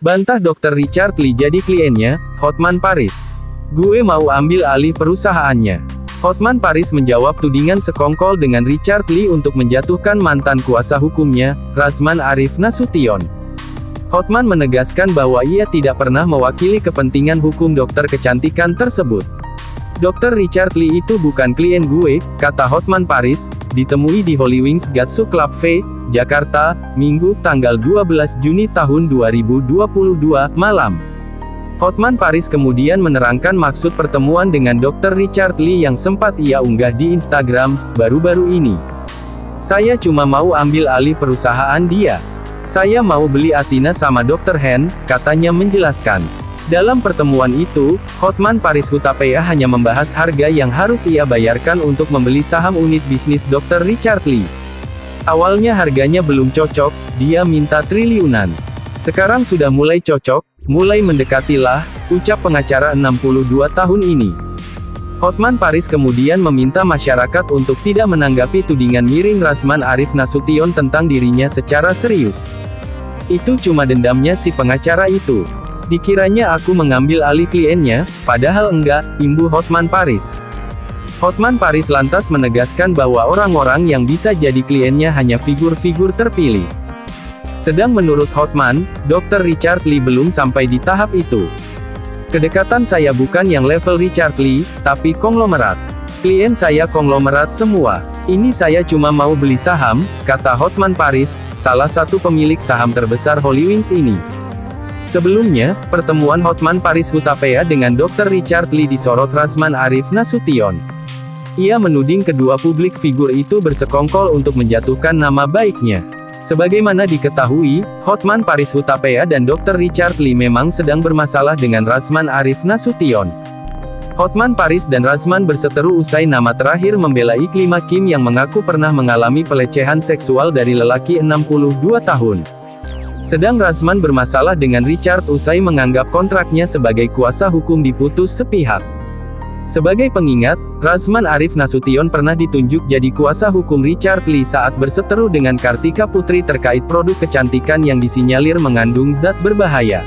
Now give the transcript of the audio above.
Bantah Dr. Richard Lee jadi kliennya, Hotman Paris. Gue mau ambil alih perusahaannya. Hotman Paris menjawab tudingan sekongkol dengan Richard Lee untuk menjatuhkan mantan kuasa hukumnya, Razman Arif Nasution. Hotman menegaskan bahwa ia tidak pernah mewakili kepentingan hukum dokter kecantikan tersebut. Dr. Richard Lee itu bukan klien gue, kata Hotman Paris, ditemui di Holy Wings Gatsu Club V, Jakarta, Minggu, tanggal 12 Juni tahun 2022, malam. Hotman Paris kemudian menerangkan maksud pertemuan dengan Dr. Richard Lee yang sempat ia unggah di Instagram, baru-baru ini. Saya cuma mau ambil alih perusahaan dia. Saya mau beli Athena sama Dr. Han, katanya menjelaskan. Dalam pertemuan itu, Hotman Paris Hutapea hanya membahas harga yang harus ia bayarkan untuk membeli saham unit bisnis Dr. Richard Lee. Awalnya harganya belum cocok, dia minta triliunan. Sekarang sudah mulai cocok, mulai mendekatilah, ucap pengacara 62 tahun ini. Hotman Paris kemudian meminta masyarakat untuk tidak menanggapi tudingan miring Razman Arif Nasution tentang dirinya secara serius. Itu cuma dendamnya si pengacara itu. Dikiranya aku mengambil alih kliennya, padahal enggak, imbuh Hotman Paris. Hotman Paris lantas menegaskan bahwa orang-orang yang bisa jadi kliennya hanya figur-figur terpilih. Sedang menurut Hotman, Dr. Richard Lee belum sampai di tahap itu. Kedekatan saya bukan yang level Richard Lee, tapi konglomerat. Klien saya konglomerat semua. Ini saya cuma mau beli saham, kata Hotman Paris, salah satu pemilik saham terbesar Holy Wings ini. Sebelumnya, pertemuan Hotman Paris Hutapea dengan Dr. Richard Lee disorot Razman Arif Nasution. Ia menuding kedua publik figur itu bersekongkol untuk menjatuhkan nama baiknya. Sebagaimana diketahui, Hotman Paris Hutapea dan Dr. Richard Lee memang sedang bermasalah dengan Razman Arif Nasution. Hotman Paris dan Razman berseteru usai nama terakhir membela Iklima Kim yang mengaku pernah mengalami pelecehan seksual dari lelaki 62 tahun. Sedang Razman bermasalah dengan Richard usai menganggap kontraknya sebagai kuasa hukum diputus sepihak. Sebagai pengingat, Razman Arif Nasution pernah ditunjuk jadi kuasa hukum Richard Lee saat berseteru dengan Kartika Putri terkait produk kecantikan yang disinyalir mengandung zat berbahaya.